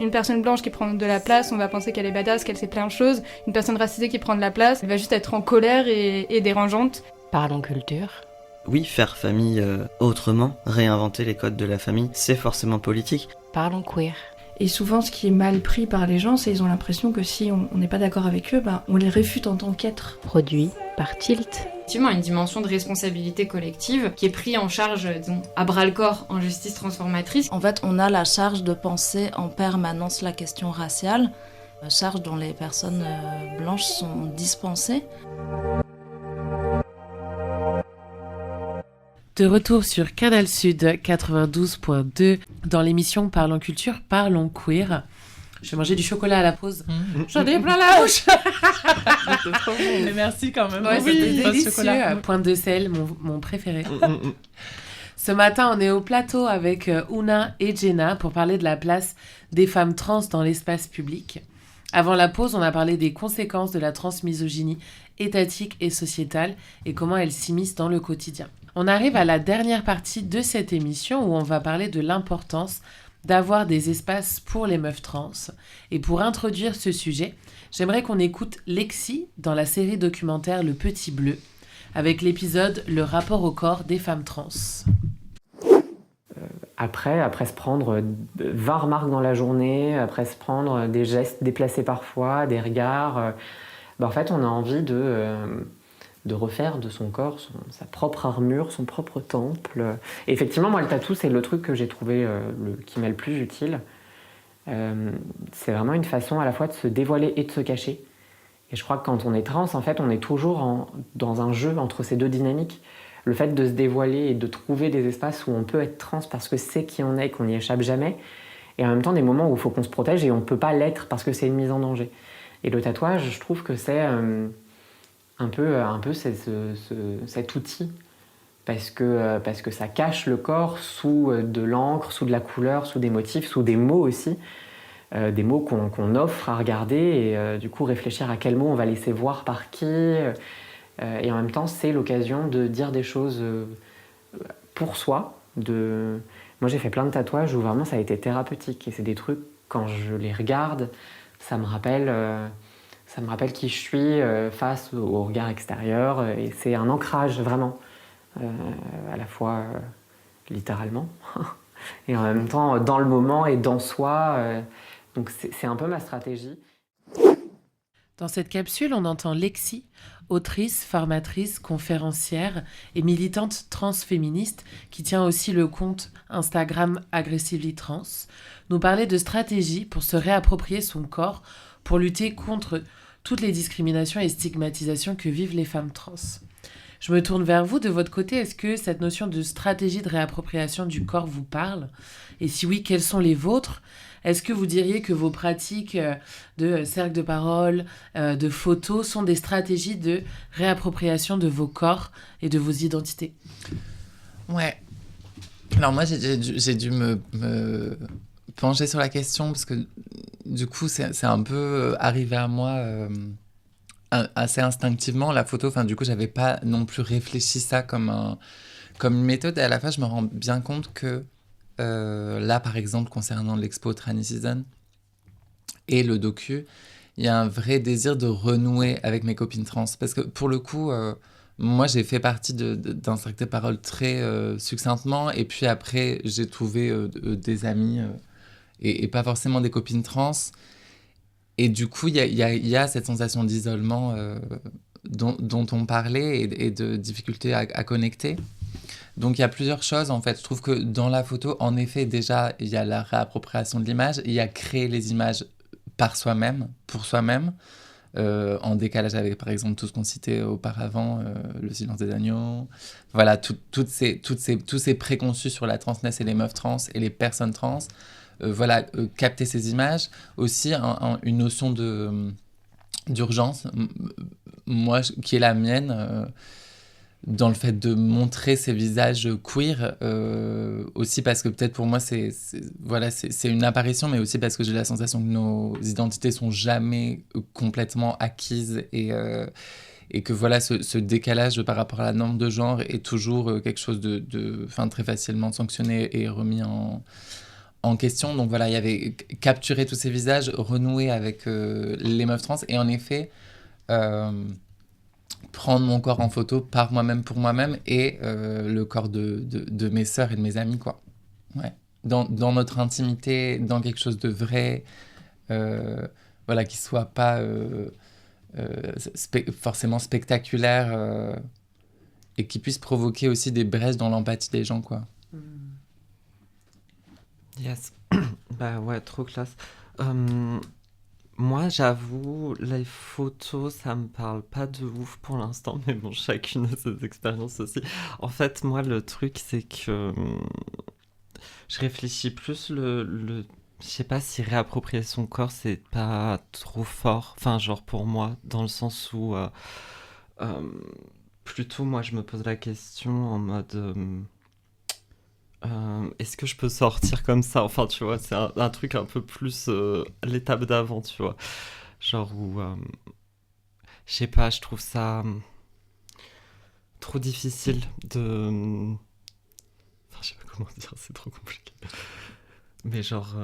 Une personne blanche qui prend de la place, on va penser qu'elle est badass, qu'elle sait plein de choses. Une personne racisée qui prend de la place, elle va juste être en colère et dérangeante. Parlons culture. Oui, faire famille autrement, réinventer les codes de la famille, c'est forcément politique. Parlons queer. Et souvent, ce qui est mal pris par les gens, c'est qu'ils ont l'impression que si on n'est pas d'accord avec eux, on les réfute en tant qu'êtres. Produit par Tilt. Effectivement, une dimension de responsabilité collective qui est prise en charge, disons, à bras-le-corps en justice transformatrice. En fait, on a la charge de penser en permanence la question raciale, charge dont les personnes blanches sont dispensées. De retour sur Canal Sud 92.2 dans l'émission Parlons Culture, Parlons Queer. Je vais manger du chocolat à la pause. J'en ai plein la bouche. Mais merci quand même. Ouais, c'était délicieux. Pointe de sel, mon préféré. Ce matin, on est au plateau avec Ouna et Jenna pour parler de la place des femmes trans dans l'espace public. Avant la pause, on a parlé des conséquences de la transmisogynie étatique et sociétale et comment elle s'immisce dans le quotidien. On arrive à la dernière partie de cette émission où on va parler de l'importance d'avoir des espaces pour les meufs trans. Et pour introduire ce sujet, j'aimerais qu'on écoute Lexi dans la série documentaire Le Petit Bleu, avec l'épisode Le rapport au corps des femmes trans. Après se prendre 20 remarques dans la journée, après se prendre des gestes déplacés parfois, des regards, en fait on a envie de refaire de son corps sa propre armure, son propre temple. Et effectivement, moi, le tatou, c'est le truc que j'ai trouvé qui m'est le plus utile. C'est vraiment une façon à la fois de se dévoiler et de se cacher. Et je crois que quand on est trans, en fait, on est toujours dans un jeu entre ces deux dynamiques. Le fait de se dévoiler et de trouver des espaces où on peut être trans parce que c'est qui on est et qu'on n'y échappe jamais. Et en même temps, des moments où il faut qu'on se protège et on ne peut pas l'être parce que c'est une mise en danger. Et le tatouage, je trouve que c'est un peu cet outil parce que ça cache le corps sous de l'encre, sous de la couleur, sous des motifs, sous des mots aussi, des mots qu'on offre à regarder et du coup réfléchir à quels mots on va laisser voir par qui et en même temps c'est l'occasion de dire des choses pour soi. Moi j'ai fait plein de tatouages où vraiment ça a été thérapeutique et c'est des trucs quand je les regarde ça me rappelle qui je suis face au regard extérieur et c'est un ancrage vraiment, à la fois littéralement et en même temps dans le moment et dans soi. Donc c'est un peu ma stratégie. Dans cette capsule, on entend Lexi, autrice, formatrice, conférencière et militante transféministe qui tient aussi le compte Instagram Aggressively Trans, nous parler de stratégies pour se réapproprier son corps pour lutter contre toutes les discriminations et stigmatisations que vivent les femmes trans. Je me tourne vers vous, de votre côté, est-ce que cette notion de stratégie de réappropriation du corps vous parle ? Et si oui, quelles sont les vôtres ? Est-ce que vous diriez que vos pratiques de cercle de parole, de photos, sont des stratégies de réappropriation de vos corps et de vos identités ? Ouais. Alors moi, j'ai dû me pencher sur la question parce que du coup, c'est un peu arrivé à moi assez instinctivement, la photo. Enfin, du coup, j'avais pas non plus réfléchi ça comme une méthode. Et à la fin, je me rends bien compte que là, par exemple, concernant l'expo Tranny Season et le docu, il y a un vrai désir de renouer avec mes copines trans. Parce que pour le coup, moi, j'ai fait partie d'un cercle de parole très succinctement. Et puis après, j'ai trouvé des amis et pas forcément des copines trans. Et du coup, il y a cette sensation d'isolement dont on parlait et de difficulté à connecter. Donc, il y a plusieurs choses, en fait. Je trouve que dans la photo, en effet, déjà, il y a la réappropriation de l'image. Il y a créer les images par soi-même, pour soi-même, en décalage avec, par exemple, tout ce qu'on citait auparavant, le silence des agneaux. Voilà, tous ces préconçus sur la transness et les meufs trans et les personnes trans. Capter ces images. Aussi, une notion d'urgence, moi, qui est la mienne, dans le fait de montrer ces visages queer, aussi parce que peut-être pour moi, c'est une apparition, mais aussi parce que j'ai la sensation que nos identités sont jamais complètement acquises et que voilà, ce décalage par rapport à la norme de genre est toujours quelque chose de très facilement sanctionné et remis en en question. Donc voilà, il y avait capturer tous ces visages, renouer avec les meufs trans, et en effet, prendre mon corps en photo par moi-même, pour moi-même, et le corps de mes sœurs et de mes amis, quoi. Ouais. Dans notre intimité, dans quelque chose de vrai, voilà, qui soit pas forcément spectaculaire, et qui puisse provoquer aussi des brèches dans l'empathie des gens, quoi. Yes. Bah ouais, trop classe. Moi, j'avoue, les photos, ça me parle pas de ouf pour l'instant, mais bon, chacune a ses expériences aussi. En fait, moi, le truc, c'est que je réfléchis plus je sais pas si réapproprier son corps, c'est pas trop fort. Enfin, genre pour moi, dans le sens où plutôt, moi, je me pose la question en mode est-ce que je peux sortir comme ça? Enfin, tu vois, c'est un truc un peu plus l'étape d'avant, tu vois. Genre où, je sais pas, je trouve ça trop difficile de... Enfin, je sais pas comment dire, c'est trop compliqué. Mais genre...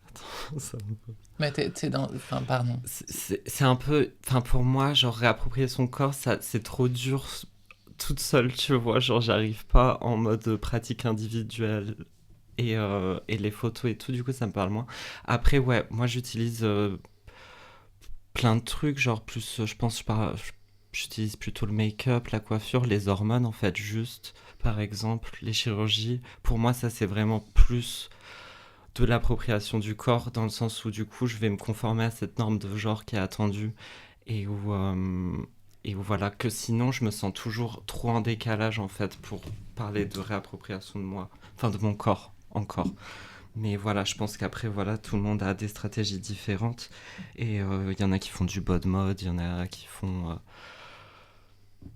Attends, ça me... Mais t'es dans... Enfin, pardon. C'est un peu... Enfin, pour moi, genre, réapproprier son corps, c'est trop dur toute seule, tu vois. Genre, j'arrive pas en mode pratique individuelle. Et les photos et tout, du coup, ça me parle moins. Après, ouais, moi, j'utilise plein de trucs, genre, plus, je pense, j'utilise plutôt le make-up, la coiffure, les hormones, en fait, juste, par exemple, les chirurgies. Pour moi, ça, c'est vraiment plus de l'appropriation du corps, dans le sens où, du coup, je vais me conformer à cette norme de genre qui est attendue, et où voilà, que sinon, je me sens toujours trop en décalage, en fait, pour parler de réappropriation de moi, enfin, de mon corps, encore. Mais voilà, je pense qu'après, voilà, tout le monde a des stratégies différentes, et il y en a qui font du bod mode, il y en a qui font...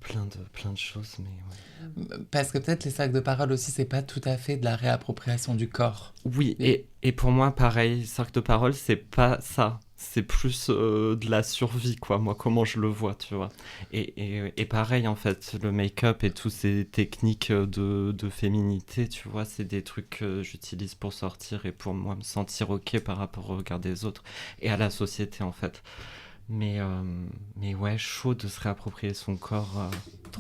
plein de choses, mais ouais. Parce que peut-être les sacs de parole aussi, c'est pas tout à fait de la réappropriation du corps. Oui, et pour moi, pareil, sac de parole, c'est pas ça. C'est plus de la survie, quoi. Moi, comment je le vois, tu vois. Et pareil, en fait, le make-up et toutes ces techniques de féminité, tu vois, c'est des trucs que j'utilise pour sortir et pour moi me sentir OK par rapport au regard des autres et à la société, en fait. Mais ouais, chaud de se réapproprier son corps.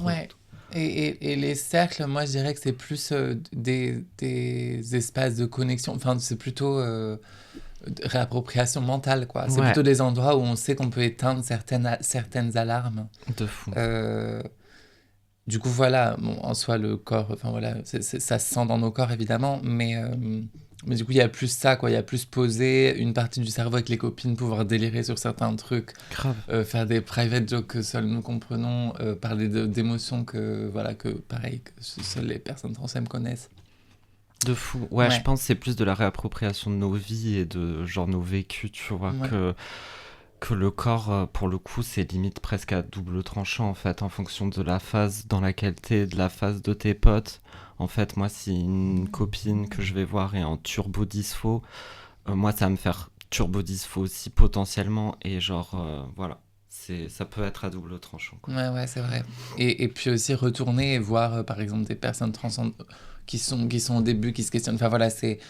Ouais. Et les cercles, moi je dirais que c'est plus des espaces de connexion. Enfin, c'est plutôt réappropriation mentale, quoi. C'est plutôt des endroits où on sait qu'on peut éteindre certaines alarmes. De fou. Du coup, voilà, bon, en soi, le corps, enfin voilà, ça se sent dans nos corps évidemment, mais du coup, il y a plus ça, quoi. Il y a plus poser une partie du cerveau avec les copines, pouvoir délirer sur certains trucs. Grave. Faire des private jokes que seuls nous comprenons, parler d'émotions que, voilà, que pareil, que seules les personnes trans connaissent. De fou. Ouais, je pense que c'est plus de la réappropriation de nos vies et de genre nos vécus, tu vois, que le corps, pour le coup, c'est limite presque à double tranchant, en fait, en fonction de la phase dans laquelle t'es, de la phase de tes potes. En fait, moi, si une copine que je vais voir est en turbo dispo, moi, ça va me faire turbo dispo aussi, potentiellement, et genre, voilà. Ça peut être à double tranchant, quoi. Ouais, c'est vrai. Et puis aussi retourner et voir, par exemple, des personnes trans qui sont au début, qui se questionnent. Enfin, voilà, c'est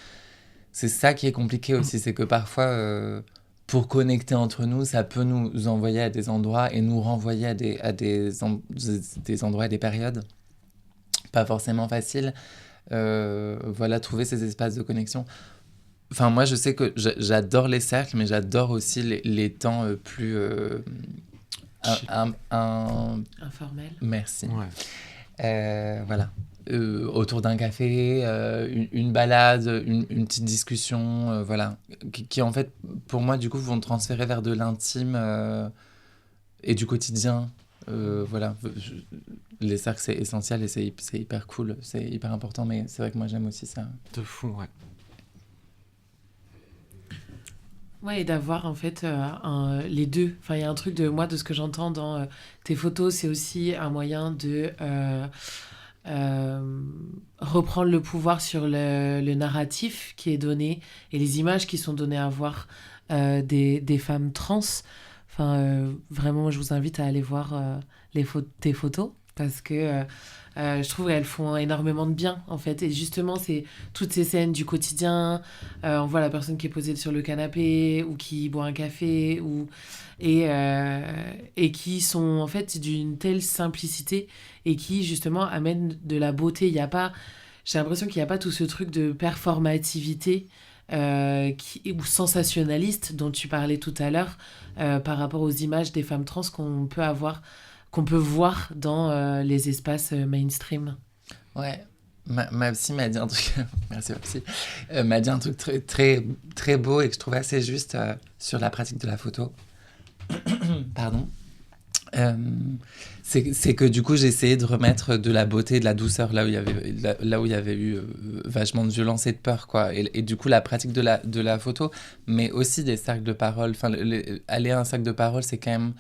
ça qui est compliqué aussi, c'est que parfois... pour connecter entre nous, ça peut nous envoyer à des endroits et nous renvoyer à des endroits et des périodes pas forcément faciles. Voilà, trouver ces espaces de connexion. Enfin, moi, je sais que j'adore les cercles, mais j'adore aussi les temps plus... informel. Merci. Ouais. Voilà. Autour d'un café, une balade, une petite discussion, voilà, qui en fait, pour moi, du coup, vont transférer vers de l'intime et du quotidien. Voilà, les cercles, c'est essentiel et c'est hyper cool, c'est hyper important, mais c'est vrai que moi, j'aime aussi ça. De fou, ouais. Ouais, et d'avoir en fait les deux. Enfin, il y a un truc de moi, de ce que j'entends dans tes photos, c'est aussi un moyen de... reprendre le pouvoir sur le narratif qui est donné et les images qui sont données à voir des femmes trans. Enfin, vraiment, je vous invite à aller voir tes photos parce que je trouve qu'elles font énormément de bien, en fait. Et justement, c'est toutes ces scènes du quotidien. On voit la personne qui est posée sur le canapé ou qui boit un café et qui sont en fait d'une telle simplicité et qui justement amènent de la beauté. J'ai l'impression qu'il n'y a pas tout ce truc de performativité ou sensationnaliste dont tu parlais tout à l'heure par rapport aux images des femmes trans qu'on peut voir dans les espaces mainstream. Ouais, ma psy m'a dit un truc, merci ma psy, m'a dit un truc très, très, très beau et que je trouve assez juste sur la pratique de la photo. Pardon. C'est que du coup j'ai essayé de remettre de la beauté, de la douceur là où il y avait eu vachement de violence et de peur, quoi. Et du coup la pratique de la photo, mais aussi des cercles de parole. Enfin, aller à un cercle de parole, c'est quand même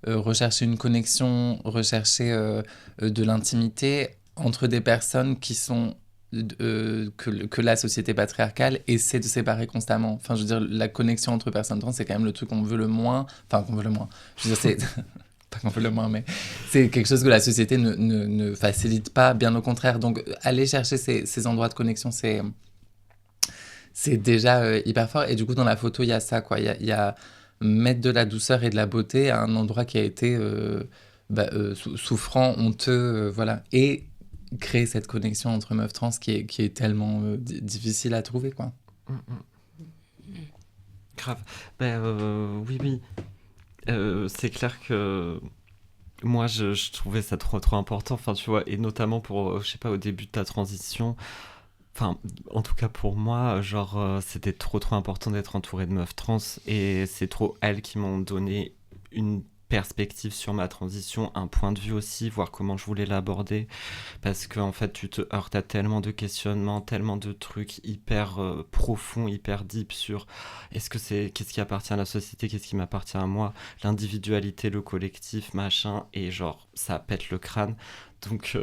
rechercher une connexion, rechercher de l'intimité entre des personnes qui sont que la société patriarcale essaie de séparer constamment. Enfin, je veux dire, la connexion entre personnes trans, c'est quand même le truc qu'on veut le moins. Enfin, qu'on veut le moins. Je veux dire, c'est pas qu'on veut le moins, mais c'est quelque chose que la société ne facilite pas, bien au contraire. Donc, aller chercher ces endroits de connexion, c'est déjà hyper fort. Et du coup, dans la photo, il y a ça, quoi. Il y a mettre de la douceur et de la beauté à un endroit qui a été souffrant, honteux, voilà. Et créer cette connexion entre meufs trans qui est tellement difficile à trouver, quoi. Grave. Oui. C'est clair que moi, je trouvais ça trop important, enfin, tu vois, et notamment pour, je sais pas, au début de ta transition. Enfin, en tout cas pour moi, genre, c'était trop important d'être entourée de meufs trans et c'est trop elles qui m'ont donné une perspective sur ma transition, un point de vue aussi, voir comment je voulais l'aborder, parce que en fait tu te heurtes à tellement de questionnements, tellement de trucs hyper profonds, hyper deep sur qu'est-ce qui appartient à la société, qu'est-ce qui m'appartient à moi, l'individualité, le collectif, machin, et genre ça pète le crâne. Donc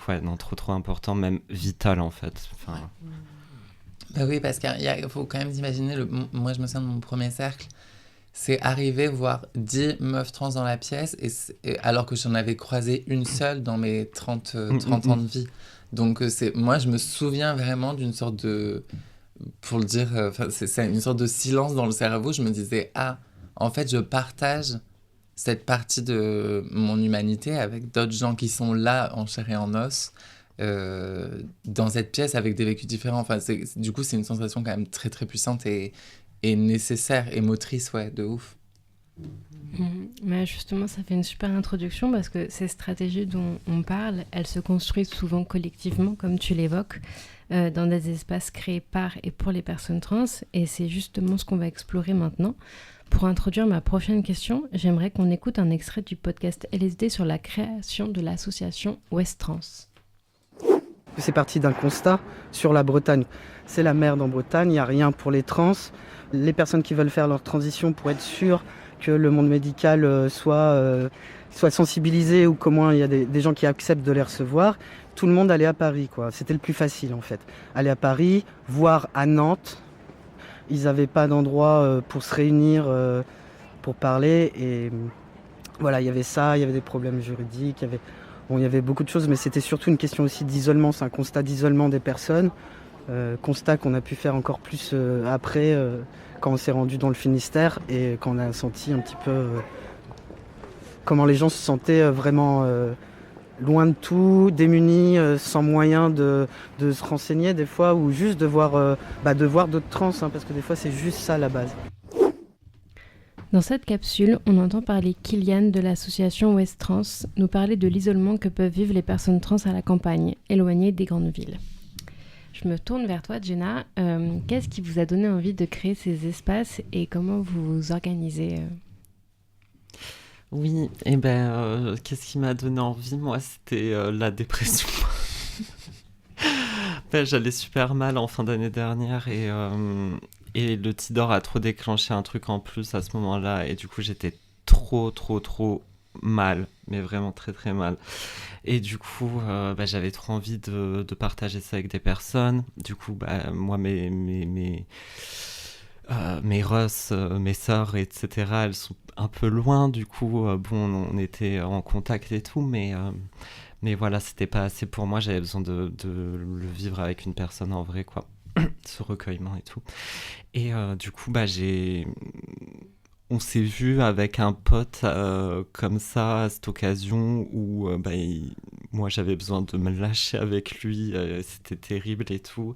ouais, non, trop important, même vital en fait. Enfin... Bah oui, parce qu'il faut quand même imaginer, moi je me souviens de mon premier cercle, c'est arriver voir 10 meufs trans dans la pièce, alors que j'en avais croisé une seule dans mes 30 ans de vie. Donc moi je me souviens vraiment d'une sorte de, pour le dire, c'est une sorte de silence dans le cerveau. Je me disais, en fait je partage cette partie de mon humanité avec d'autres gens qui sont là en chair et en os, dans cette pièce avec des vécus différents. Enfin, du coup, c'est une sensation quand même très très puissante et nécessaire et motrice, ouais, de ouf. Mais justement, ça fait une super introduction parce que ces stratégies dont on parle, elles se construisent souvent collectivement, comme tu l'évoques, dans des espaces créés par et pour les personnes trans. Et c'est justement ce qu'on va explorer maintenant. Pour introduire ma prochaine question, j'aimerais qu'on écoute un extrait du podcast LSD sur la création de l'association Ouest Trans. C'est parti d'un constat sur la Bretagne. C'est la merde en Bretagne, il n'y a rien pour les trans. Les personnes qui veulent faire leur transition pour être sûres que le monde médical soit sensibilisé ou comment il y a des gens qui acceptent de les recevoir, tout le monde allait à Paris, quoi. C'était le plus facile en fait. Aller à Paris, voire à Nantes. Ils n'avaient pas d'endroit pour se réunir, pour parler. Et voilà, il y avait ça, il y avait des problèmes juridiques, il y avait beaucoup de choses, mais c'était surtout une question aussi d'isolement. C'est un constat d'isolement des personnes. Constat qu'on a pu faire encore plus après, quand on s'est rendu dans le Finistère et quand on a senti un petit peu comment les gens se sentaient vraiment loin de tout, démunis, sans moyen de se renseigner des fois, ou juste de voir d'autres trans, hein, parce que des fois c'est juste ça la base. Dans cette capsule, on entend parler Kylian de l'association Ouest Trans nous parler de l'isolement que peuvent vivre les personnes trans à la campagne, éloignées des grandes villes. Je me tourne vers toi, Jenna. Qu'est-ce qui vous a donné envie de créer ces espaces et comment vous vous organisez Oui, qu'est-ce qui m'a donné envie, moi, c'était la dépression. J'allais super mal en fin d'année dernière et le Tidor a trop déclenché un truc en plus à ce moment-là et du coup j'étais trop mal, mais vraiment très très mal. Et du coup, j'avais trop envie de partager ça avec des personnes. Du coup, moi, mes Ross, mes sœurs, etc., elles sont un peu loin, du coup, on était en contact et tout, mais voilà, c'était pas assez pour moi, j'avais besoin de le vivre avec une personne en vrai, quoi, ce recueillement et tout. Et du coup, on s'est vu avec un pote comme ça, à cette occasion où moi j'avais besoin de me lâcher avec lui, c'était terrible et tout,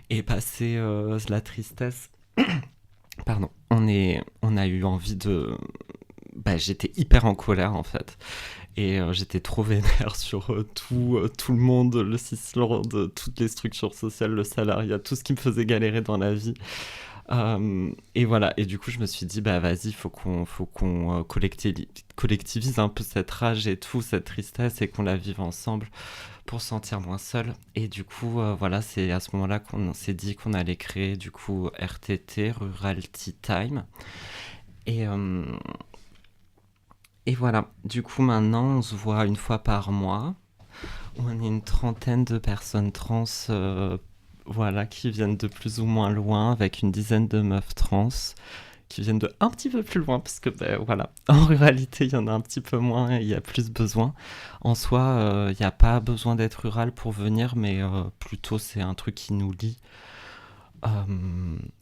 et passer la tristesse. Pardon, on a eu envie de... j'étais hyper en colère en fait, et j'étais trop vénère sur tout le monde, le Cisland, toutes les structures sociales, le salariat, tout ce qui me faisait galérer dans la vie. Et voilà, et du coup je me suis dit vas-y, faut qu'on collectivise un peu cette rage et tout, cette tristesse, et qu'on la vive ensemble pour se sentir moins seul. Et du coup voilà, c'est à ce moment-là qu'on s'est dit qu'on allait créer du coup RTT, Rural Tea Time, et voilà, du coup maintenant on se voit une fois par mois. On est une trentaine de personnes trans qui viennent de plus ou moins loin, avec une dizaine de meufs trans qui viennent de un petit peu plus loin, parce que en ruralité il y en a un petit peu moins et il y a plus besoin. En soi, il n'y a pas besoin d'être rural pour venir, mais plutôt c'est un truc qui nous lie.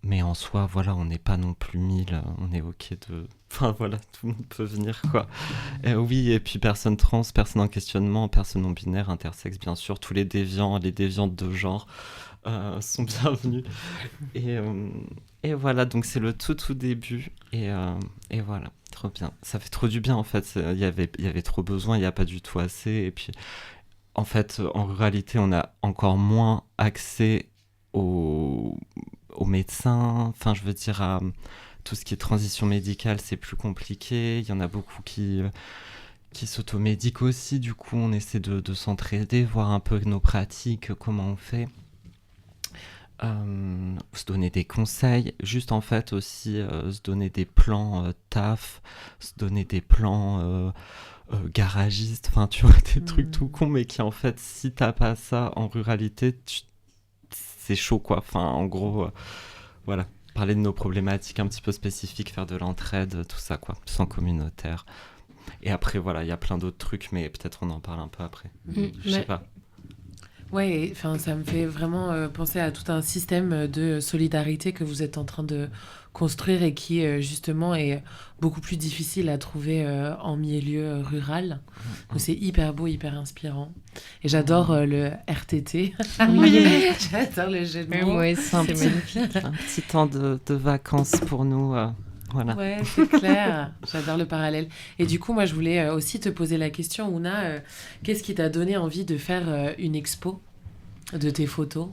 Mais en soi, on n'est pas non plus 1000, on est ok de... tout le monde peut venir, quoi. Oui, et puis personnes trans, personnes en questionnement, personnes non binaires, intersexes, bien sûr, tous les déviantes de genre sont bienvenus. Et voilà, donc c'est le tout début, et voilà, trop bien. Ça fait trop du bien, en fait, il y avait trop besoin, il n'y a pas du tout assez, et puis, en fait, en ruralité, on a encore moins accès aux médecins, je veux dire, à tout ce qui est transition médicale, c'est plus compliqué. Il y en a beaucoup qui s'automédiquent aussi. Du coup, on essaie de s'entraider, voir un peu nos pratiques, comment on fait. Se donner des conseils, juste en fait aussi se donner des plans taf, se donner des plans garagistes, tu vois, des trucs tout cons, mais qui en fait, si t'as pas ça en ruralité, c'est chaud, quoi. En gros, parler de nos problématiques un petit peu spécifiques, faire de l'entraide, tout ça, quoi, sans communautaire. Et après, il y a plein d'autres trucs, mais peut-être on en parle un peu après. Je sais pas. Ouais, ça me fait vraiment penser à tout un système de solidarité que vous êtes en train de construire, et qui justement est beaucoup plus difficile à trouver en milieu rural. Donc c'est hyper beau, hyper inspirant. Et j'adore le RTT. Oui. J'adore le jeu de mots. Oui, c'est magnifique. Un petit temps de vacances pour nous. Voilà. Ouais, c'est clair. J'adore le parallèle. Et du coup, moi, je voulais aussi te poser la question, Ouna, qu'est-ce qui t'a donné envie de faire une expo de tes photos ?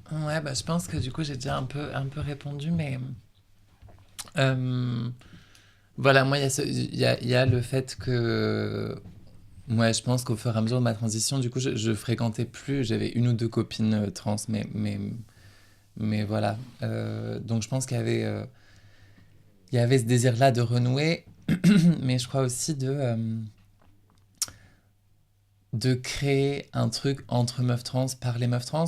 Ouais, je pense que du coup, j'ai déjà un peu répondu, mais voilà, moi, il y a le fait que moi, je pense qu'au fur et à mesure de ma transition, du coup, je fréquentais plus, j'avais une ou deux copines trans, mais voilà. Donc, je pense qu'il y avait ce désir-là de renouer, mais je crois aussi de créer un truc entre meufs trans, par les meufs trans,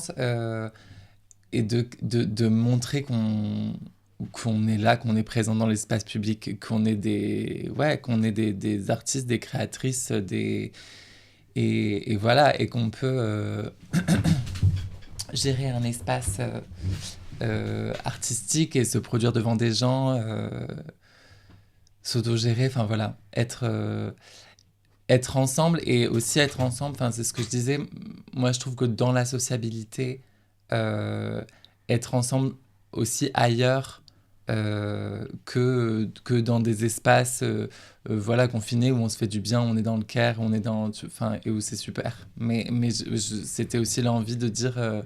et de montrer qu'on est là, qu'on est présent dans l'espace public, qu'on est des artistes, des créatrices, et voilà, et qu'on peut gérer un espace artistique et se produire devant des gens, s'autogérer, être ensemble, et aussi être ensemble, c'est ce que je disais, moi je trouve que dans la sociabilité, être ensemble aussi ailleurs que dans des espaces confinés où on se fait du bien, on est dans le care, et où c'est super. Mais c'était aussi l'envie de dire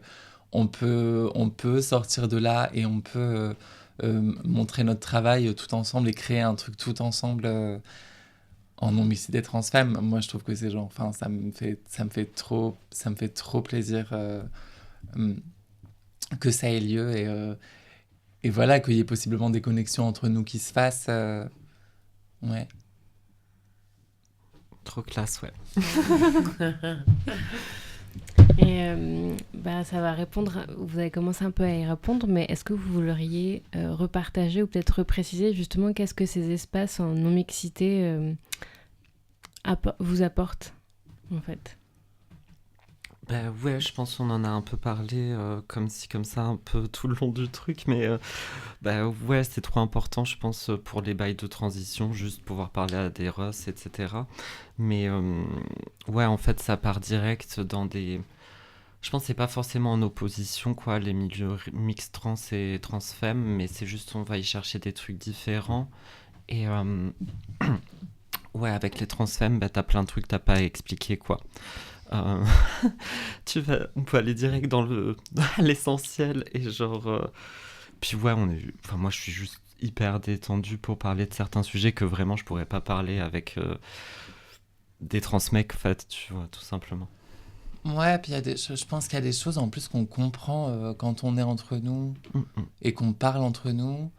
on peut sortir de là, et on peut montrer notre travail tout ensemble et créer un truc tout ensemble en non-mixité trans-femme. Moi je trouve que c'est ça me fait trop plaisir que ça ait lieu, et voilà, qu'il y ait possiblement des connexions entre nous qui se fassent. Ouais. Trop classe, ouais. Et ça va répondre, vous avez commencé un peu à y répondre, mais est-ce que vous voudriez repartager ou peut-être repréciser justement qu'est-ce que ces espaces en non-mixité vous apportent en fait? Ouais, je pense qu'on en a un peu parlé comme ci, comme ça, un peu tout le long du truc, mais ouais, c'est trop important, je pense, pour les bails de transition, juste pouvoir parler à des Ross, etc. Mais ouais, en fait, ça part direct dans des... Je pense que c'est pas forcément en opposition, quoi, les milieux mix trans et transfemme, mais c'est juste on va y chercher des trucs différents. Et ouais, avec les transfemmes, t'as plein de trucs que t'as pas à expliquer, quoi. On peut aller direct dans l'essentiel et genre... Puis ouais, moi je suis juste hyper détendue pour parler de certains sujets que vraiment je pourrais pas parler avec des transmecs, en fait, tu vois, tout simplement. Ouais, puis je pense qu'il y a des choses en plus qu'on comprend quand on est entre nous et qu'on parle entre nous.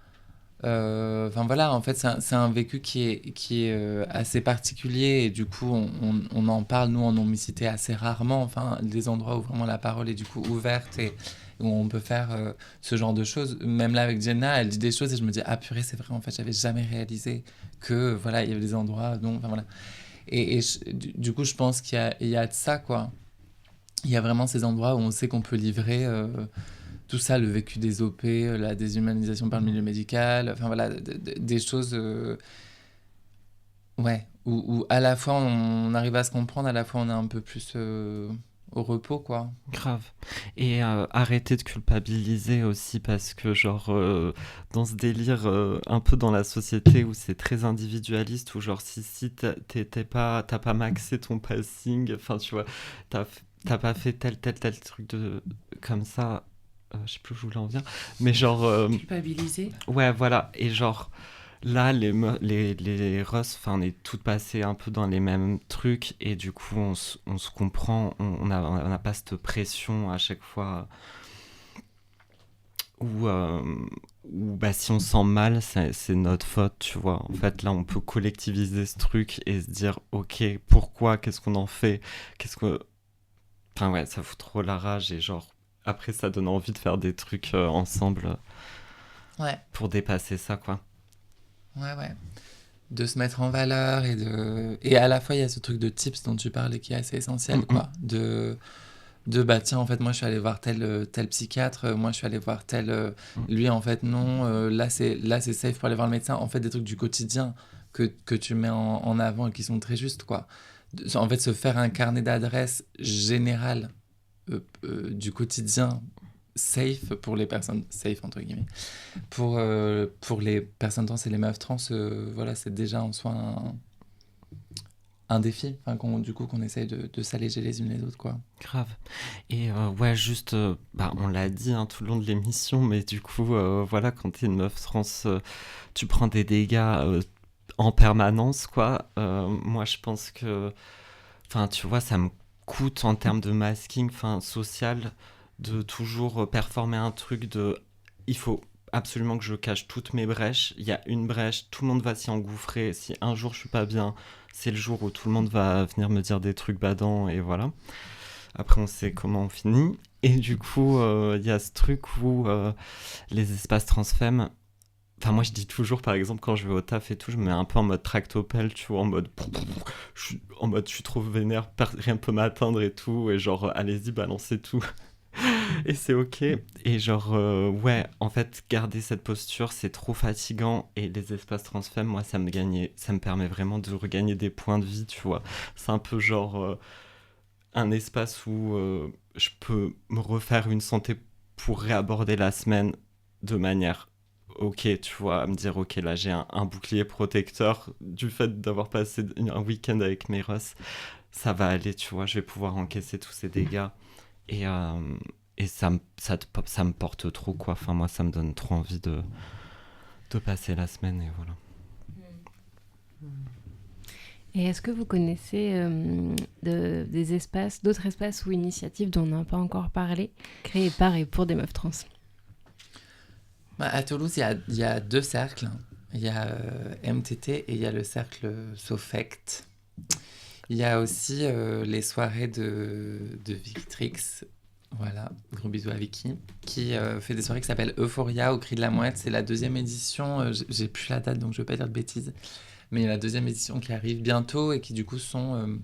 Enfin voilà, en fait, c'est un vécu qui est assez particulier et du coup, on en parle, nous, en non-mixité assez rarement. Enfin, des endroits où vraiment la parole est du coup ouverte et où on peut faire ce genre de choses. Même là, avec Jenna, elle dit des choses et je me dis, ah purée, c'est vrai, en fait, j'avais jamais réalisé que, voilà, il y avait des endroits, donc, enfin voilà. Et du coup, je pense qu'il y a de ça, quoi. Il y a vraiment ces endroits où on sait qu'on peut livrer tout ça, le vécu des OP, la déshumanisation par le milieu médical, enfin voilà, des choses ouais, où à la fois on arrive à se comprendre, à la fois on est un peu plus au repos, quoi. Grave. Et arrêter de culpabiliser aussi parce que genre dans ce délire un peu dans la société où c'est très individualiste, où genre si t'as pas maxé ton passing, enfin tu vois, t'as pas fait tel truc comme ça, je sais plus où je voulais en venir, mais genre... Culpabiliser. Ouais, voilà, et genre... Là, les Ross, on est toutes passées un peu dans les mêmes trucs et du coup, on se comprend, on n'a pas cette pression à chaque fois où si on se sent mal, c'est notre faute, tu vois. En fait, là, on peut collectiviser ce truc et se dire, ok, pourquoi, qu'est-ce qu'on en fait, Enfin ouais, ça fout trop la rage et genre, après, ça donne envie de faire des trucs ensemble pour dépasser ça, quoi. Ouais. De se mettre en valeur et à la fois il y a ce truc de tips dont tu parlais qui est assez essentiel, quoi. De bah tiens, en fait moi je suis allé voir tel psychiatre, moi je suis allé voir tel lui en fait non, là c'est safe pour aller voir le médecin, en fait des trucs du quotidien que tu mets en avant et qui sont très justes, quoi. En fait se faire un carnet d'adresses général du quotidien safe pour les personnes safe entre guillemets pour les personnes trans et les meufs trans, voilà, c'est déjà en soi un défi, enfin qu'on essaye de s'alléger les unes les autres, quoi. Grave. Et ouais, juste on l'a dit tout le long de l'émission, mais du coup voilà, quand t'es une meuf trans, tu prends des dégâts en permanence, quoi. Moi je pense que tu vois, ça me coûte en termes de masking social de toujours performer un truc il faut absolument que je cache toutes mes brèches. Il y a une brèche, tout le monde va s'y engouffrer. Si un jour je suis pas bien, c'est le jour où tout le monde va venir me dire des trucs badants et voilà. Après on sait comment on finit. Et du coup il y a ce truc où les espaces transfemmes, moi je dis toujours, par exemple, quand je vais au taf et tout, je me mets un peu en mode tractopelle, tu vois, en mode je suis trop vénère, rien peut m'atteindre et tout, et genre allez-y, balancez tout. Et c'est ok. Et genre, ouais, en fait, garder cette posture, c'est trop fatigant. Et les espaces transfemmes, moi, ça me permet vraiment de regagner des points de vie, tu vois. C'est un peu genre un espace où je peux me refaire une santé pour réaborder la semaine de manière ok, tu vois, à me dire ok, là j'ai un bouclier protecteur du fait d'avoir passé un week-end avec mes Ross. Ça va aller, tu vois, je vais pouvoir encaisser tous ces dégâts. Et ça me porte trop, quoi. Enfin, moi, ça me donne trop envie de passer la semaine, et voilà. Et est-ce que vous connaissez d'autres espaces ou initiatives dont on n'a pas encore parlé, créés par et pour des meufs trans? À Toulouse, il y a 2 cercles. Il y a MTT et il y a le cercle Sofect. Il y a aussi les soirées de Victrix. Voilà, gros bisous à Vicky, qui fait des soirées qui s'appellent Euphoria au Cri de la Mouette. C'est la 2e édition, j'ai plus la date donc je ne veux pas dire de bêtises, mais il y a la 2e édition qui arrive bientôt et qui du coup sont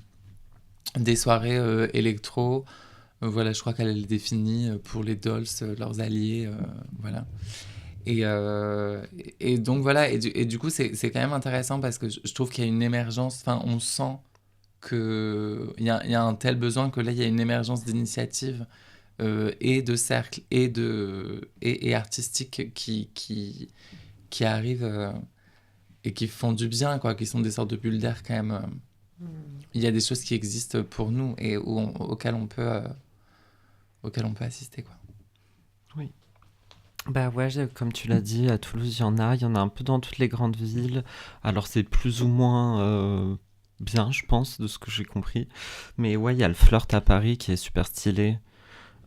des soirées électro. Voilà, je crois qu'elle les définit pour les dolls, leurs alliés, voilà. Et donc voilà, et du coup c'est quand même intéressant parce que je trouve qu'il y a une émergence, enfin on sent qu'il y a un tel besoin que là il y a une émergence d'initiatives et de cercles et artistiques qui arrivent et qui font du bien, quoi, qui sont des sortes de bulles d'air quand même. Il y a des choses qui existent pour nous et auxquelles on peut assister, quoi. Oui. Bah ouais, comme tu l'as dit, à Toulouse, il y en a un peu dans toutes les grandes villes. Alors c'est plus ou moins bien, je pense, de ce que j'ai compris. Mais ouais, il y a le Flirt à Paris qui est super stylé.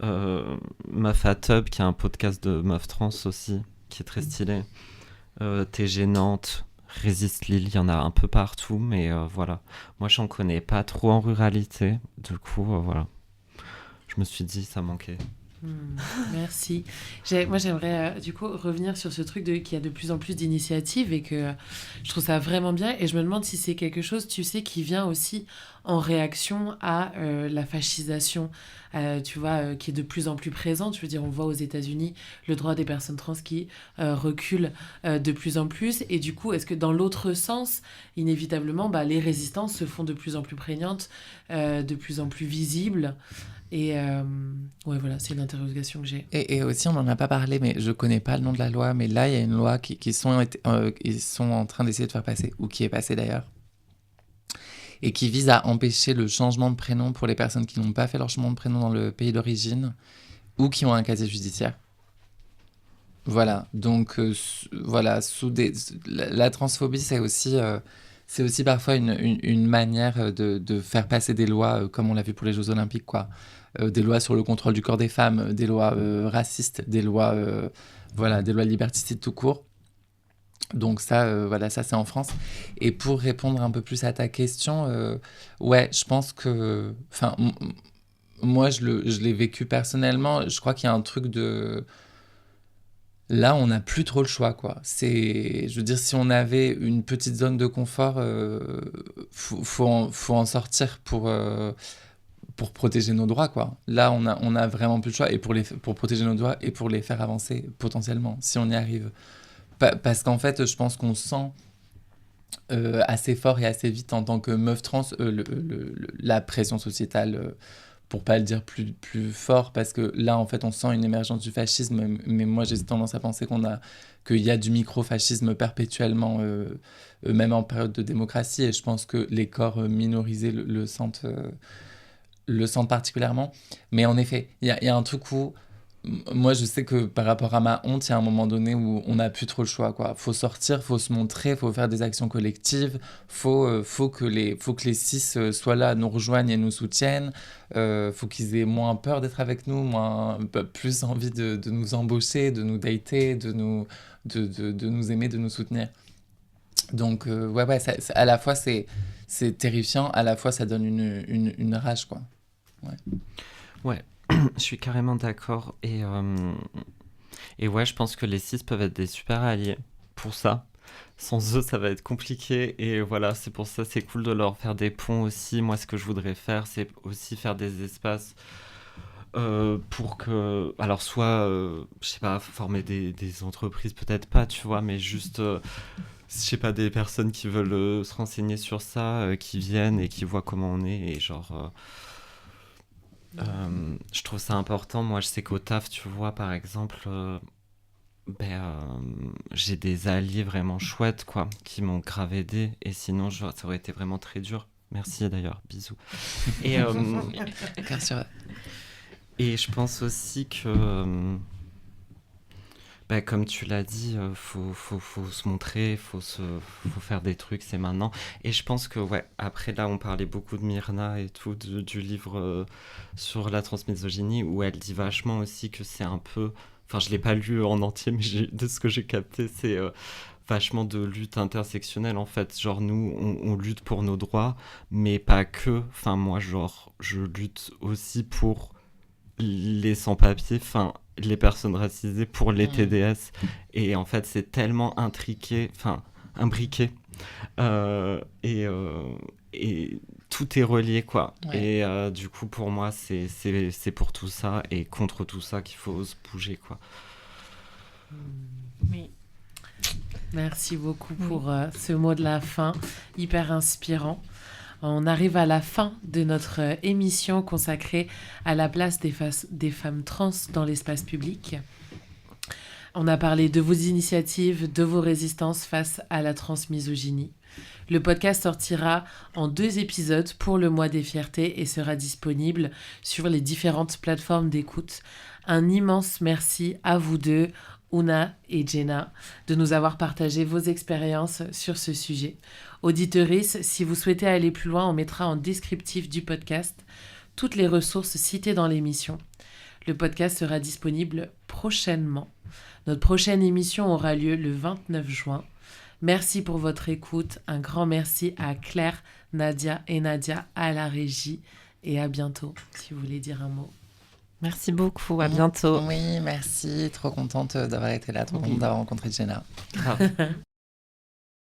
Meuf à Tub, qui a un podcast de meuf trans aussi, qui est très stylé. T'es gênante, Résiste Lille, il y en a un peu partout, mais voilà. Moi, j'en connais pas trop en ruralité, du coup, voilà. Je me suis dit, ça manquait. Merci. Moi, j'aimerais du coup revenir sur ce truc qu'il y a de plus en plus d'initiatives et que je trouve ça vraiment bien. Et je me demande si c'est quelque chose, tu sais, qui vient aussi en réaction à la fascisation, tu vois, qui est de plus en plus présente. Je veux dire, on voit aux États-Unis le droit des personnes trans qui recule de plus en plus. Et du coup, est-ce que dans l'autre sens, inévitablement, les résistances se font de plus en plus prégnantes, de plus en plus visibles? Et ouais, voilà, c'est une interrogation que j'ai. Et aussi, on n'en a pas parlé, mais je connais pas le nom de la loi, mais là, il y a une loi ils sont en train d'essayer de faire passer, ou qui est passée d'ailleurs, et qui vise à empêcher le changement de prénom pour les personnes qui n'ont pas fait leur changement de prénom dans le pays d'origine, ou qui ont un casier judiciaire. Voilà, donc voilà, la transphobie, c'est aussi parfois une manière de faire passer des lois, comme on l'a vu pour les Jeux Olympiques, quoi. Des lois sur le contrôle du corps des femmes, des lois racistes, des lois liberticides tout court. Donc ça, ça c'est en France. Et pour répondre un peu plus à ta question, ouais, je pense que... Enfin, moi, je l'ai vécu personnellement. Je crois qu'il y a un truc de... Là, on n'a plus trop le choix, quoi. Je veux dire, si on avait une petite zone de confort, faut en sortir pour protéger nos droits, quoi. Là, on a vraiment plus le choix, et pour protéger nos droits et pour les faire avancer potentiellement, si on y arrive. Parce qu'en fait, je pense qu'on sent assez fort et assez vite en tant que meuf trans la pression sociétale, pour pas le dire plus fort, parce que là, en fait, on sent une émergence du fascisme, mais moi, j'ai tendance à penser qu'il y a du micro-fascisme perpétuellement, même en période de démocratie, et je pense que les corps minorisés le sentent particulièrement. Mais en effet, il y a un truc où, moi, je sais que par rapport à ma honte, il y a un moment donné où on n'a plus trop le choix, quoi. Faut sortir, faut se montrer, faut faire des actions collectives, faut que les cis soient là, nous rejoignent et nous soutiennent. Faut qu'ils aient moins peur d'être avec nous, plus envie de nous embaucher, de nous dater, de nous aimer, de nous soutenir. Donc, ouais, à la fois c'est terrifiant, à la fois ça donne une rage, quoi. Ouais. Je suis carrément d'accord. Et ouais, je pense que les cis peuvent être des super alliés pour ça. Sans eux, ça va être compliqué. Et voilà, c'est pour ça, c'est cool de leur faire des ponts aussi. Moi, ce que je voudrais faire, c'est aussi faire des espaces pour que... Alors, soit, je sais pas, former des entreprises, peut-être pas, tu vois, mais juste... je sais pas, des personnes qui veulent se renseigner sur ça, qui viennent et qui voient comment on est. Et genre... je trouve ça important. Moi, je sais qu'au taf, tu vois, par exemple, j'ai des alliés vraiment chouettes, quoi, qui m'ont grave aidé. Et sinon, ça aurait été vraiment très dur. Merci d'ailleurs, bisous. Et, et je pense aussi que, comme tu l'as dit, faut se montrer, faut faire des trucs, c'est maintenant. Et je pense que, ouais, après là, on parlait beaucoup de Myrna et tout, du livre sur la transmisogynie, où elle dit vachement aussi que c'est un peu... Enfin, je l'ai pas lu en entier, mais de ce que j'ai capté, c'est... vachement de lutte intersectionnelle en fait. Genre nous, on lutte pour nos droits, mais pas que. Enfin moi, genre, je lutte aussi pour les sans-papiers, enfin les personnes racisées, pour les TDS. Et en fait, c'est tellement imbriqué. Et tout est relié, quoi. Ouais. Et du coup, pour moi, c'est pour tout ça et contre tout ça qu'il faut se bouger, quoi. Oui. Merci beaucoup pour ce mot de la fin, hyper inspirant. On arrive à la fin de notre émission consacrée à la place des femmes trans dans l'espace public. On a parlé de vos initiatives, de vos résistances face à la transmisogynie. Le podcast sortira en 2 épisodes pour le mois des fiertés et sera disponible sur les différentes plateformes d'écoute. Un immense merci à vous deux, Ouna et Jenna, de nous avoir partagé vos expériences sur ce sujet. Auditeurices, si vous souhaitez aller plus loin, on mettra en descriptif du podcast toutes les ressources citées dans l'émission. Le podcast sera disponible prochainement. Notre prochaine émission aura lieu le 29 juin. Merci pour votre écoute. Un grand merci à Claire, Nadia et Nadia à la régie. Et à bientôt, si vous voulez dire un mot. Merci beaucoup, à bientôt. Oui, merci. Trop contente d'avoir été là, trop contente d'avoir rencontré Jenna.